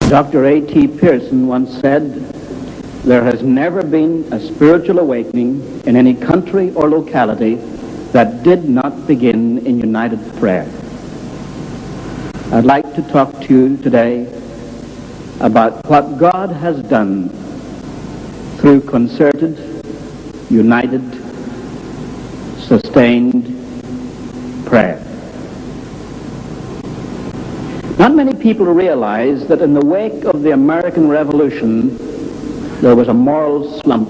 Dr. A.T. Pearson once said, "There has never been a spiritual awakening in any country or locality that did not begin in united prayer." I'd like to talk to you today about what God has done through concerted, united, sustained prayer. Not many people realize that in the wake of the American Revolution, there was a moral slump.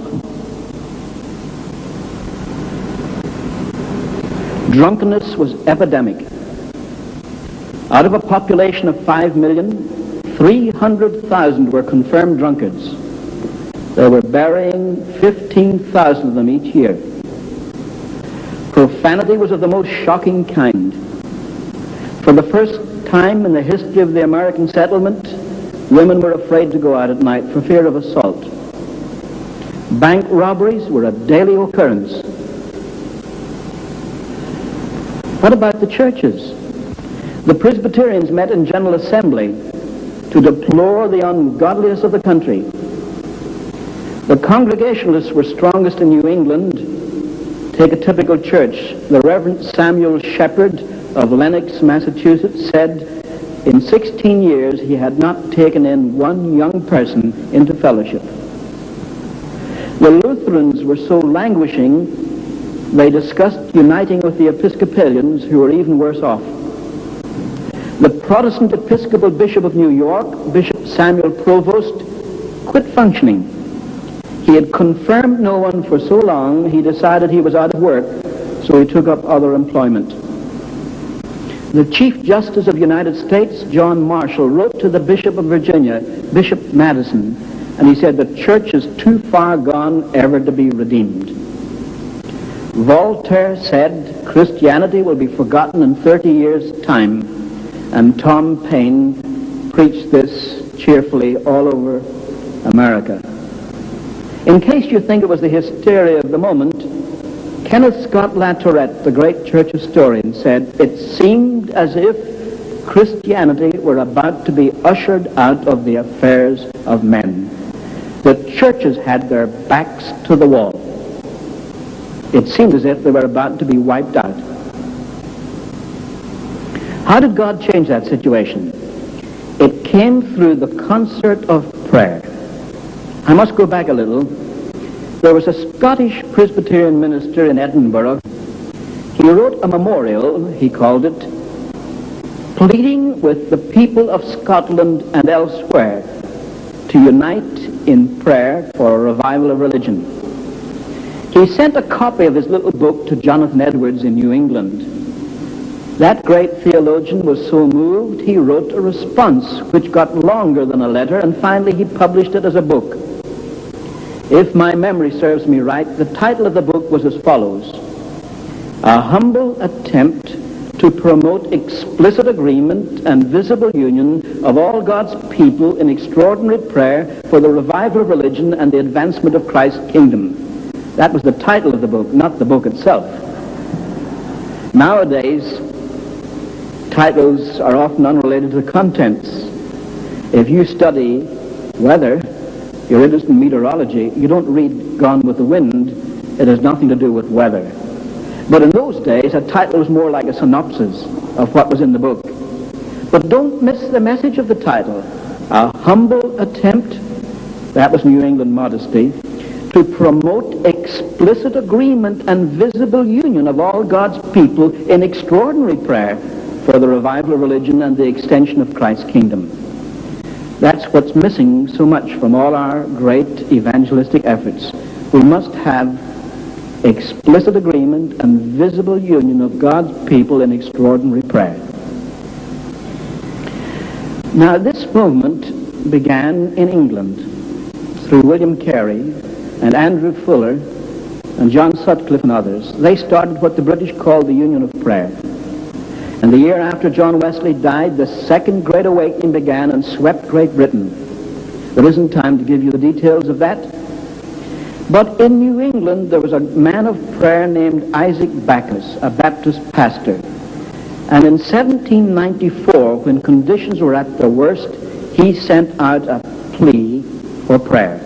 Drunkenness was epidemic. Out of a population of 5 million, 300,000 were confirmed drunkards. They were burying 15,000 of them each year. Profanity was of the most shocking kind. For the first time in the history of the American settlement, women were afraid to go out at night for fear of assault. Bank robberies were a daily occurrence. What about the churches? The Presbyterians met in General Assembly to deplore the ungodliness of the country. The Congregationalists were strongest in New England. Take a typical church. The Reverend Samuel Shepherd of Lenox, Massachusetts, said in 16 years he had not taken in one young person into fellowship. The Lutherans were so languishing, they discussed uniting with the Episcopalians, who were even worse off. The Protestant Episcopal Bishop of New York, Bishop Samuel Provost, quit functioning. He had confirmed no one for so long, he decided he was out of work, so he took up other employment. The Chief Justice of the United States, John Marshall, wrote to the Bishop of Virginia, Bishop Madison, and he said, "The church is too far gone ever to be redeemed." Voltaire said, "Christianity will be forgotten in 30 years' time," and Tom Paine preached this cheerfully all over America. In case you think it was the hysteria of the moment, Kenneth Scott Latourette, the great church historian, said, "It seemed as if Christianity were about to be ushered out of the affairs of men. The churches had their backs to the wall. It seemed as if they were about to be wiped out." How did God change that situation? It came through the concert of prayer. I must go back a little. There was a Scottish Presbyterian minister in Edinburgh. He wrote a memorial, he called it, pleading with the people of Scotland and elsewhere to unite in prayer for a revival of religion. He sent a copy of his little book to Jonathan Edwards in New England. That great theologian was so moved, he wrote a response which got longer than a letter, and finally he published it as a book. If my memory serves me right, the title of the book was as follows: "A humble attempt to promote explicit agreement and visible union of all God's people in extraordinary prayer for the revival of religion and the advancement of Christ's kingdom." That was the title of the book, not the book itself. Nowadays, titles are often unrelated to the contents. If you study weather, you're interested in meteorology, you don't read Gone with the Wind. It has nothing to do with weather. But in those days, a title was more like a synopsis of what was in the book. But don't miss the message of the title. A humble attempt, that was New England modesty, to promote explicit agreement and visible union of all God's people in extraordinary prayer for the revival of religion and the extension of Christ's kingdom. That's what's missing so much from all our great evangelistic efforts. We must have explicit agreement and visible union of God's people in extraordinary prayer. Now, this movement began in England through William Carey and Andrew Fuller and John Sutcliffe and others. They started what the British called the Union of Prayer. And the year after John Wesley died, the Second Great Awakening began and swept Great Britain. There isn't time to give you the details of that. But in New England, there was a man of prayer named Isaac Backus, a Baptist pastor. And in 1794, when conditions were at their worst, he sent out a plea for prayer.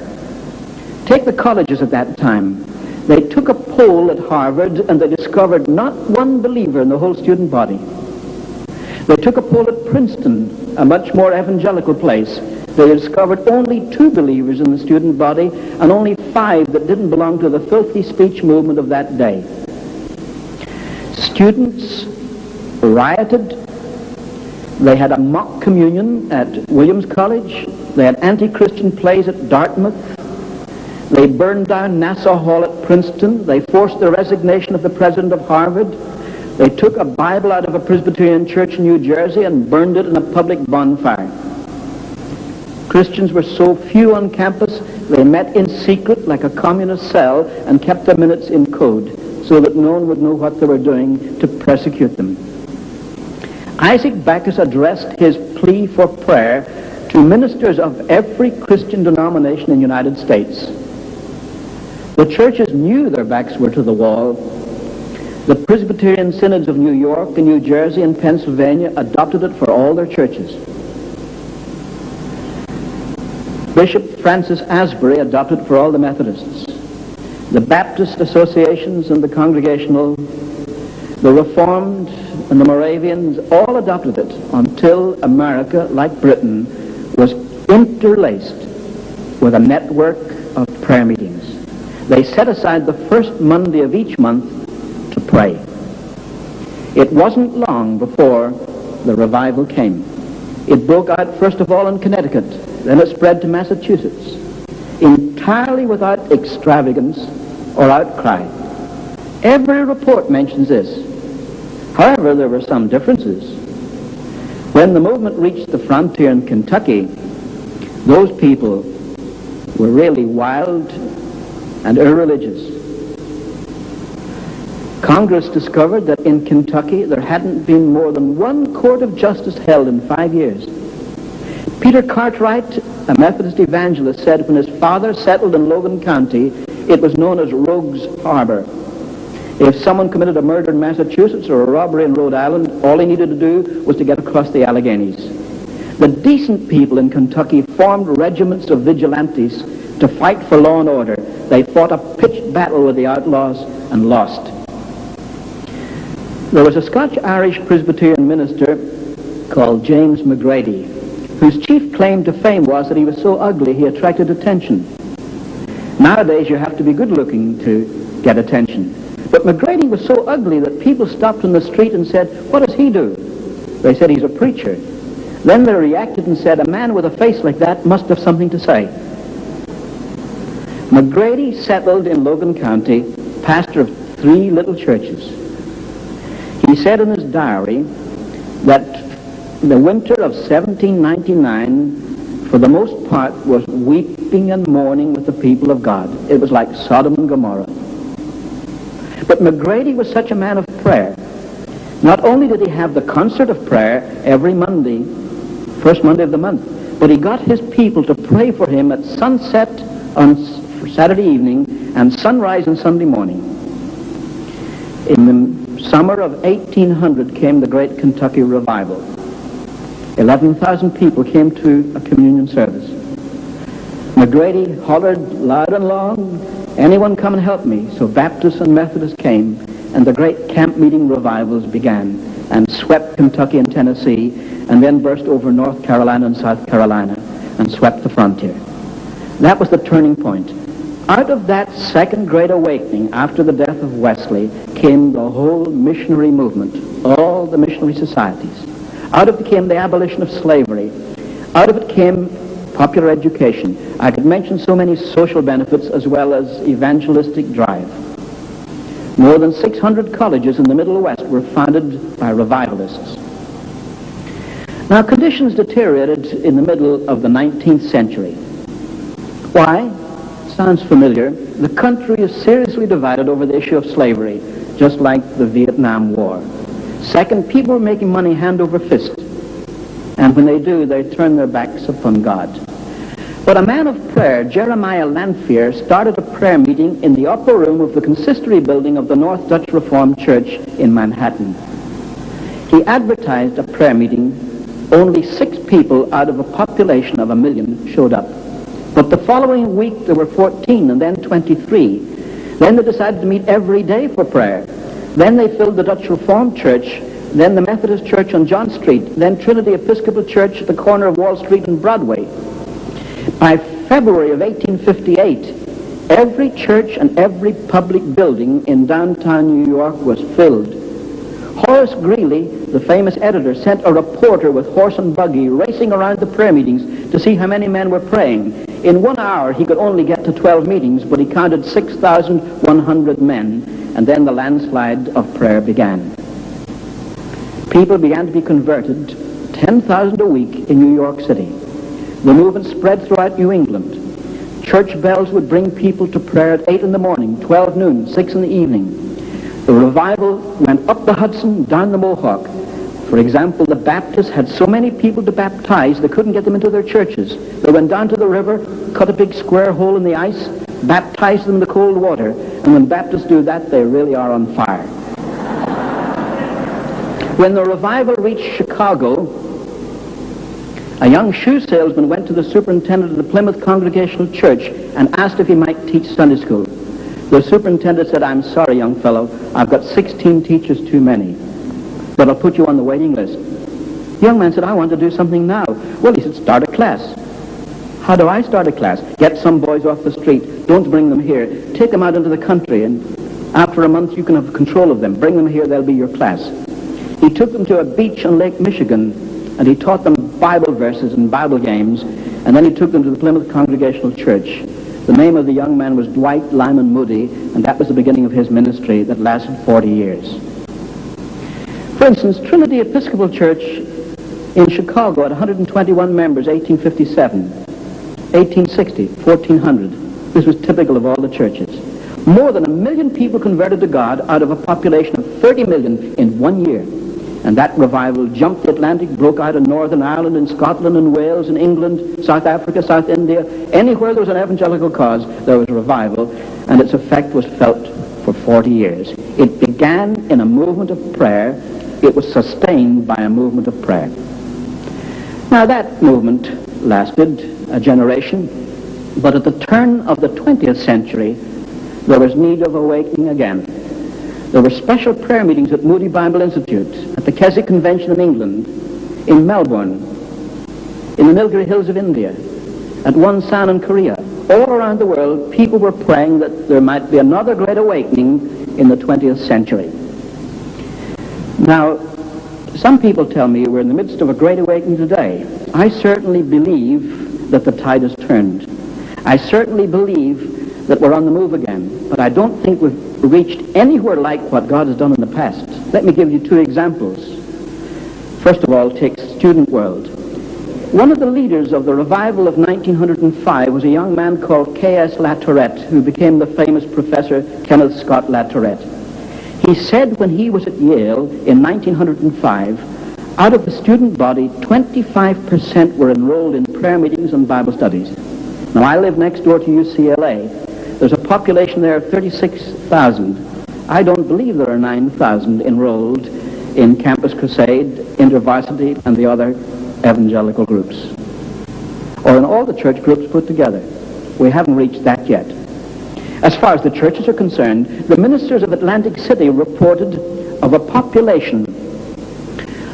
Take the colleges at that time. They took a poll at Harvard and they discovered not one believer in the whole student body. They took a poll at Princeton, a much more evangelical place. They discovered only 2 believers in the student body and only 5 that didn't belong to the filthy speech movement of that day. Students rioted. They had a mock communion at Williams College. They had anti-Christian plays at Dartmouth. They burned down Nassau Hall at Princeton. They forced the resignation of the president of Harvard. They took a Bible out of a Presbyterian church in New Jersey and burned it in a public bonfire. Christians were so few on campus, they met in secret like a communist cell and kept their minutes in code so that no one would know what they were doing to persecute them. Isaac Backus addressed his plea for prayer to ministers of every Christian denomination in the United States. The churches knew their backs were to the wall. The Presbyterian synods of New York and New Jersey and Pennsylvania adopted it for all their churches. Bishop Francis Asbury adopted it for all the Methodists. The Baptist associations and the Congregational, the Reformed and the Moravians all adopted it until America, like Britain, was interlaced with a network of prayer meetings. They set aside the first Monday of each month to pray. It wasn't long before the revival came. It broke out first of all in Connecticut, then it spread to Massachusetts, entirely without extravagance or outcry. Every report mentions this. However, there were some differences. When the movement reached the frontier in Kentucky, those people were really wild and irreligious. Congress discovered that in Kentucky there hadn't been more than 1 court of justice held in 5 years. Peter Cartwright, a Methodist evangelist, said when his father settled in Logan County, it was known as Rogues Harbor. If someone committed a murder in Massachusetts or a robbery in Rhode Island, all he needed to do was to get across the Alleghenies. The decent people in Kentucky formed regiments of vigilantes to fight for law and order. They fought a pitched battle with the outlaws and lost. There was a Scotch-Irish Presbyterian minister called James McGrady, whose chief claim to fame was that he was so ugly he attracted attention. Nowadays you have to be good-looking to get attention. But McGrady was so ugly that people stopped in the street and said, "What does he do?" They said, "He's a preacher." Then they reacted and said, "A man with a face like that must have something to say." McGrady settled in Logan County, pastor of 3 little churches. He said in his diary that the winter of 1799, for the most part, was weeping and mourning with the people of God. It was like Sodom and Gomorrah. But McGrady was such a man of prayer. Not only did he have the concert of prayer every Monday, first Monday of the month, but he got his people to pray for him at sunset on Saturday evening and sunrise on Sunday morning. In the summer of 1800 came the great Kentucky revival. 11,000 people came to a communion service. McGrady hollered loud and long, "Anyone come and help me?" So Baptists and Methodists came, and the great camp meeting revivals began and swept Kentucky and Tennessee, and then burst over North Carolina and South Carolina and swept the frontier. That was the turning point. Out of that second great awakening after the death of Wesley came the whole missionary movement, all the missionary societies. Out of it came the abolition of slavery. Out of it came popular education. I could mention so many social benefits as well as evangelistic drive. More than 600 colleges in the Middle West were founded by revivalists. Now, conditions deteriorated in the middle of the 19th century. Why? Sounds familiar. The country is seriously divided over the issue of slavery, just like the Vietnam War. Second, people are making money hand over fist. And when they do, they turn their backs upon God. But a man of prayer, Jeremiah Lanphier, started a prayer meeting in the upper room of the consistory building of the North Dutch Reformed Church in Manhattan. He advertised a prayer meeting. Only 6 people out of a population of 1 million showed up. But the following week there were 14 and then 23. Then they decided to meet every day for prayer. Then they filled the Dutch Reformed Church, then the Methodist Church on John Street, then Trinity Episcopal Church at the corner of Wall Street and Broadway. By February of 1858, every church and every public building in downtown New York was filled. Horace Greeley, the famous editor, sent a reporter with horse and buggy racing around the prayer meetings to see how many men were praying. In 1 hour, he could only get to 12 meetings, but he counted 6,100 men, and then the landslide of prayer began. People began to be converted, 10,000 a week in New York City. The movement spread throughout New England. Church bells would bring people to prayer at 8 in the morning, 12 noon, 6 in the evening. The revival went up the Hudson, down the Mohawk. For example, the Baptists had so many people to baptize, they couldn't get them into their churches. They went down to the river, cut a big square hole in the ice, baptized them in the cold water. And when Baptists do that, they really are on fire. When the revival reached Chicago, a young shoe salesman went to the superintendent of the Plymouth Congregational Church and asked if he might teach Sunday school. The superintendent said, "I'm sorry, young fellow, I've got 16 teachers too many, but I'll put you on the waiting list." The young man said, "I want to do something now." Well, he said, "Start a class." "How do I start a class?" "Get some boys off the street. Don't bring them here. Take them out into the country, and after a month you can have control of them. Bring them here, they'll be your class." He took them to a beach on Lake Michigan, and he taught them Bible verses and Bible games, and then he took them to the Plymouth Congregational Church. The name of the young man was Dwight Lyman Moody, and that was the beginning of his ministry that lasted 40 years. For instance, Trinity Episcopal Church in Chicago had 121 members, 1857. 1860, 1,400. This was typical of all the churches. More than 1 million people converted to God out of a population of 30 million in 1 year. And that revival jumped the Atlantic, broke out in Northern Ireland, in Scotland, and Wales, in England, South Africa, South India. Anywhere there was an evangelical cause, there was a revival, and its effect was felt for 40 years. It began in a movement of prayer. It was sustained by a movement of prayer. Now that movement lasted a generation, but at the turn of the 20th century, there was need of awakening again. There were special prayer meetings at Moody Bible Institute, at the Keswick Convention in England, in Melbourne, in the Nilgiri Hills of India, at Wonsan in Korea. All around the world, people were praying that there might be another great awakening in the 20th century. Now, some people tell me we're in the midst of a great awakening today. I certainly believe that the tide has turned. I certainly believe that we're on the move again, but I don't think we've reached anywhere like what God has done in the past. Let me give you 2 examples. First of all, take student world. One of the leaders of the revival of 1905 was a young man called K.S. Latourette, who became the famous Professor Kenneth Scott Latourette. He said when he was at Yale in 1905, out of the student body, 25% were enrolled in prayer meetings and Bible studies. Now, I live next door to UCLA. There's a population there of 36,000. I don't believe there are 9,000 enrolled in Campus Crusade, InterVarsity, and the other evangelical groups, or in all the church groups put together. We haven't reached that yet. As far as the churches are concerned, the ministers of Atlantic City reported of a population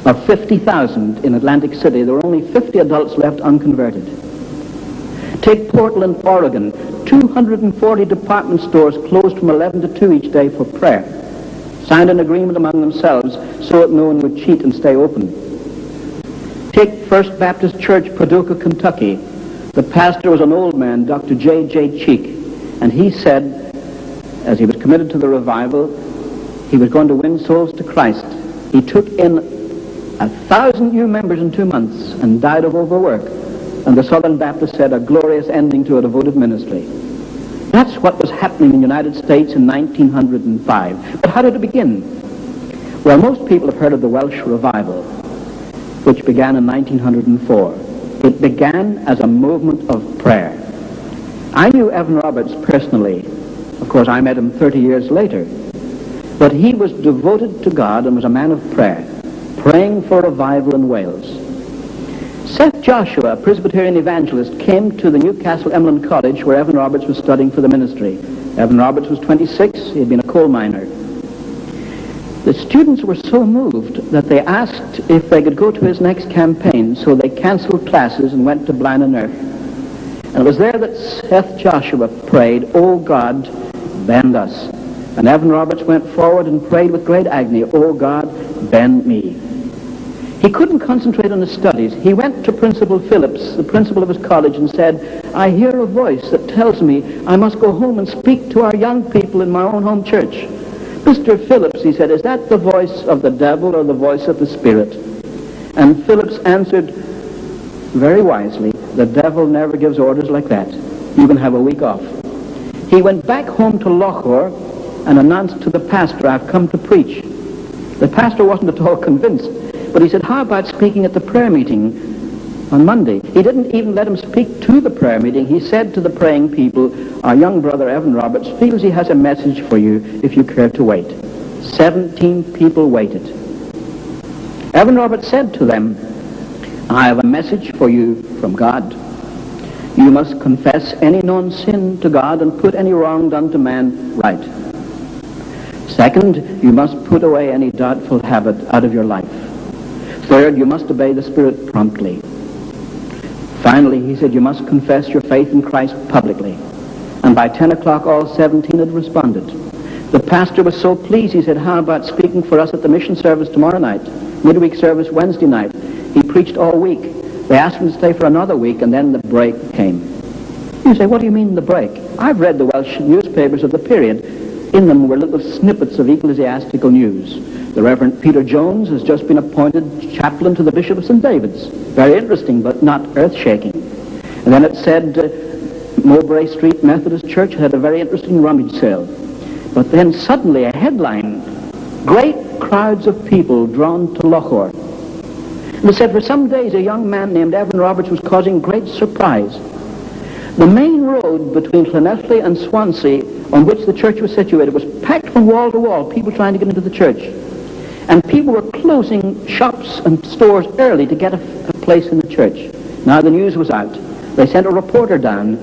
of 50,000 in Atlantic City. There were only 50 adults left unconverted. Take Portland, Oregon. 240 department stores closed from 11 to 2 each day for prayer. Signed an agreement among themselves so that no one would cheat and stay open. Take First Baptist Church, Paducah, Kentucky. The pastor was an old man, Dr. J.J. Cheek, and he said, as he was committed to the revival, he was going to win souls to Christ. He took in 1,000 new members in 2 months and died of overwork. And the Southern Baptists said, a glorious ending to a devoted ministry. That's what was happening in the United States in 1905. But how did it begin? Well, most people have heard of the Welsh Revival, which began in 1904. It began as a movement of prayer. I knew Evan Roberts personally. Of course, I met him 30 years later. But he was devoted to God and was a man of prayer, praying for revival in Wales. Seth Joshua, a Presbyterian evangelist, came to the Newcastle Emlyn College where Evan Roberts was studying for the ministry. Evan Roberts was 26. He had been a coal miner. The students were so moved that they asked if they could go to his next campaign, so they canceled classes and went to Blaenau. And it was there that Seth Joshua prayed, "O God, bend us." And Evan Roberts went forward and prayed with great agony, "O God, bend me." He couldn't concentrate on his studies. He went to Principal Phillips, the principal of his college, and said, "I hear a voice that tells me I must go home and speak to our young people in my own home church." "Mr. Phillips," he said, "is that the voice of the devil or the voice of the Spirit?" And Phillips answered very wisely, "The devil never gives orders like that. You can have a week off." He went back home to Lochor and announced to the pastor, "I've come to preach." The pastor wasn't at all convinced, but he said, "How about speaking at the prayer meeting on Monday?" He didn't even let him speak to the prayer meeting. He said to the praying people, "Our young brother Evan Roberts feels he has a message for you if you care to wait." 17 people waited. Evan Roberts said to them, "I have a message for you from God. You must confess any known sin to God and put any wrong done to man right. Second, you must put away any doubtful habit out of your life. Third, you must obey the Spirit promptly. Finally," he said, "you must confess your faith in Christ publicly." And by 10 o'clock, all 17 had responded. The pastor was so pleased, he said, "How about speaking for us at the mission service tomorrow night, midweek service Wednesday night?" He preached all week. They asked him to stay for another week, and then the break came. You say, "What do you mean the break?" I've read the Welsh newspapers of the period. In them were little snippets of ecclesiastical news. The Reverend Peter Jones has just been appointed chaplain to the Bishop of St. David's. Very interesting, but not earth-shaking. And then it said Mowbray Street Methodist Church had a very interesting rummage sale. But then suddenly a headline, "Great crowds of people drawn to Lochor." And it said for some days a young man named Edwin Roberts was causing great surprise. The main road between Llanelli and Swansea, on which the church was situated, was packed from wall to wall, people trying to get into the church. And people were closing shops and stores early to get a place in the church. Now the news was out. They sent a reporter down,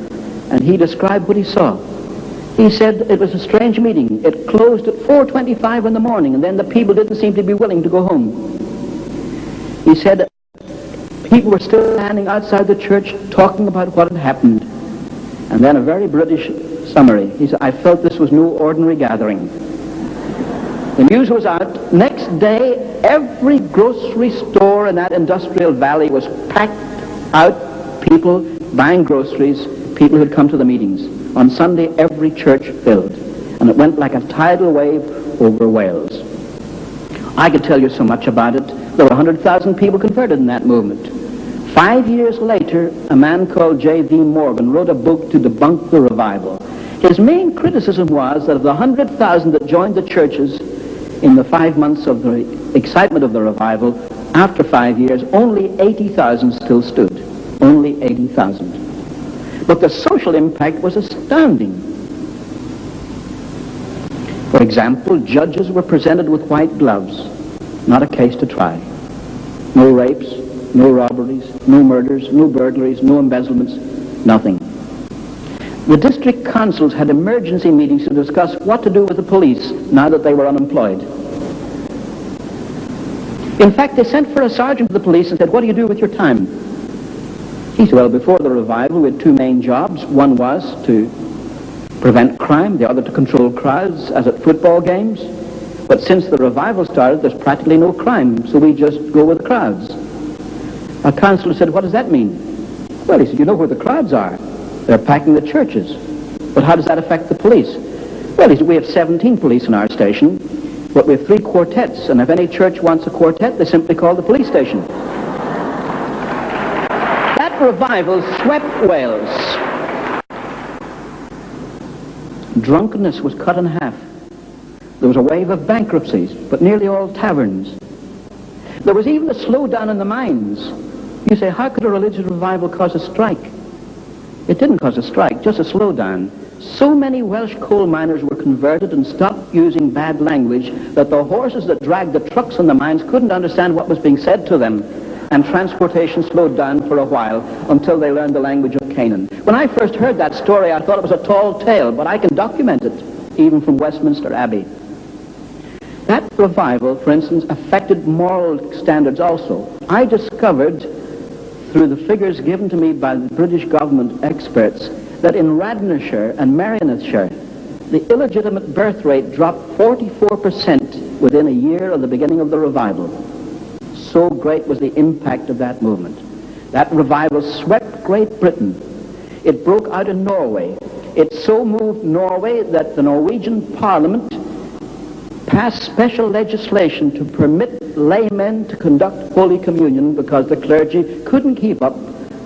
and he described what he saw. He said it was a strange meeting. It closed at 4:25 in the morning, and then the people didn't seem to be willing to go home. He said people were still standing outside the church talking about what had happened. And then a very British summary. He said, "I felt this was no ordinary gathering." The news was out. Next day, every grocery store in that industrial valley was packed out. People buying groceries, people who'd come to the meetings. On Sunday, every church filled. And it went like a tidal wave over Wales. I could tell you so much about it. There were 100,000 people converted in that movement. 5 years later, a man called J.V. Morgan wrote a book to debunk the revival. His main criticism was that of the 100,000 that joined the churches in the 5 months of the excitement of the revival, after 5 years, only 80,000 still stood. Only 80,000. But the social impact was astounding. For example, judges were presented with white gloves, not a case to try. No rapes, no robberies, no murders, no burglaries, no embezzlements, nothing. The district councils had emergency meetings to discuss what to do with the police now that they were unemployed. In fact, they sent for a sergeant of the police and said, "What do you do with your time?" He said, "Well, before the revival, we had two main jobs. One was to prevent crime, the other to control crowds, as at football games. But since the revival started, there's practically no crime, so we just go with the crowds." A councillor said, "What does that mean?" Well, he said, "You know where the crowds are. They're packing the churches. But how does that affect the police?" Well, he said, "We have 17 police in our station, but we have 3 quartets, and if any church wants a quartet, they simply call the police station." That revival swept Wales. Drunkenness was cut in half. There was a wave of bankruptcies, but nearly all taverns. There was even a slowdown in the mines. You say, how could a religious revival cause a strike? It didn't cause a strike, just a slowdown. So many Welsh coal miners were converted and stopped using bad language that the horses that dragged the trucks in the mines couldn't understand what was being said to them. and transportation slowed down for a while until they learned the language of Canaan. When I first heard that story, I thought it was a tall tale, but I can document it, even from Westminster Abbey. That revival, for instance, affected moral standards also. I discovered, through the figures given to me by the British government experts, that in Radnorshire and Merionethshire, the illegitimate birth rate dropped 44% within a year of the beginning of the revival. So great was the impact of that movement. That revival swept Great Britain. It broke out in Norway. It so moved Norway that the Norwegian Parliament passed special legislation to permit laymen to conduct Holy Communion because the clergy couldn't keep up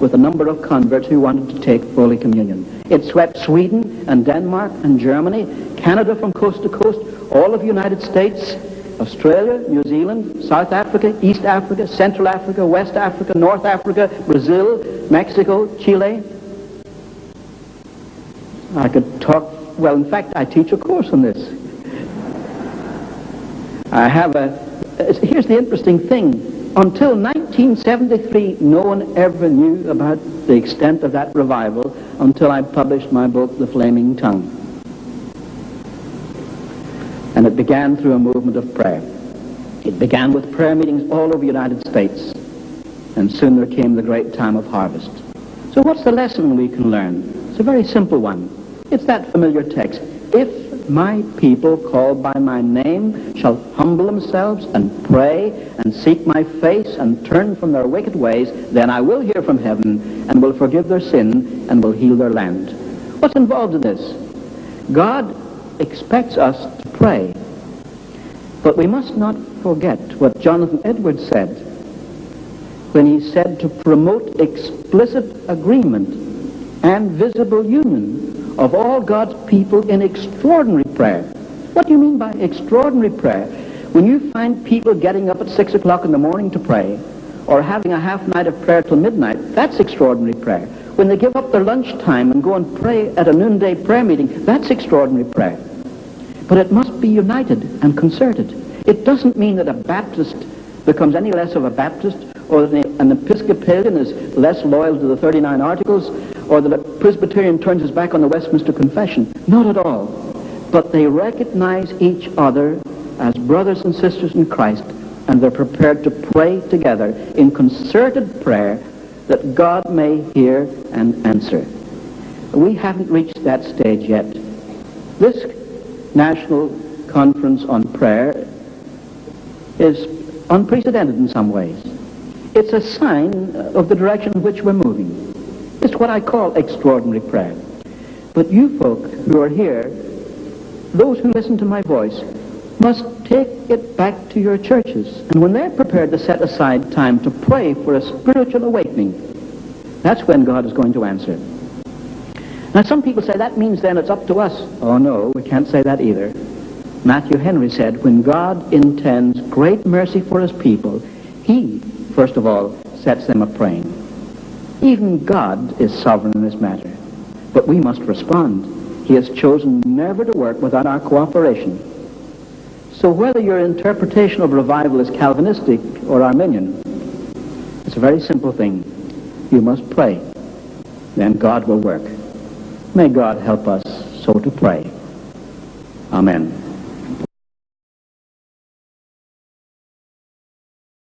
with the number of converts who wanted to take Holy Communion. It swept Sweden and Denmark and Germany, Canada from coast to coast, all of the United States, Australia, New Zealand, South Africa, East Africa, Central Africa, West Africa, North Africa, Brazil, Mexico, Chile. I could talk, well, in fact, I teach a course on this. Here's the interesting thing. Until 1973, no one ever knew about the extent of that revival until I published my book, The Flaming Tongue. And it began through a movement of prayer. It began with prayer meetings all over the United States. And soon there came the great time of harvest. So what's the lesson we can learn? It's a very simple one. It's that familiar text. If my people called by my name shall humble themselves and pray and seek my face and turn from their wicked ways, then I will hear from heaven and will forgive their sin and will heal their land. What's involved in this? God expects us to pray. But we must not forget what Jonathan Edwards said when he said to promote explicit agreement and visible union of all God's people in extraordinary prayer. What do you mean by extraordinary prayer? When you find people getting up at 6 o'clock in the morning to pray, or having a half night of prayer till midnight, that's extraordinary prayer. When they give up their lunchtime and go and pray at a noonday prayer meeting, that's extraordinary prayer. But it must be united and concerted. It doesn't mean that a Baptist becomes any less of a Baptist, or that an Episcopalian is less loyal to the 39 Articles, or that a Presbyterian turns his back on the Westminster Confession. Not at all. But they recognize each other as brothers and sisters in Christ, and they're prepared to pray together in concerted prayer that God may hear and answer. We haven't reached that stage yet. This National Conference on Prayer is unprecedented in some ways. It's a sign of the direction in which we're moving. It's what I call extraordinary prayer. But you folk who are here, those who listen to my voice, must take it back to your churches. And when they're prepared to set aside time to pray for a spiritual awakening, that's when God is going to answer. Now some people say that means then it's up to us. Oh no, we can't say that either. Matthew Henry said, when God intends great mercy for his people, he, first of all, sets them a-praying. Even God is sovereign in this matter. But we must respond. He has chosen never to work without our cooperation. So whether your interpretation of revival is Calvinistic or Arminian, it's a very simple thing. You must pray. Then God will work. May God help us so to pray. Amen.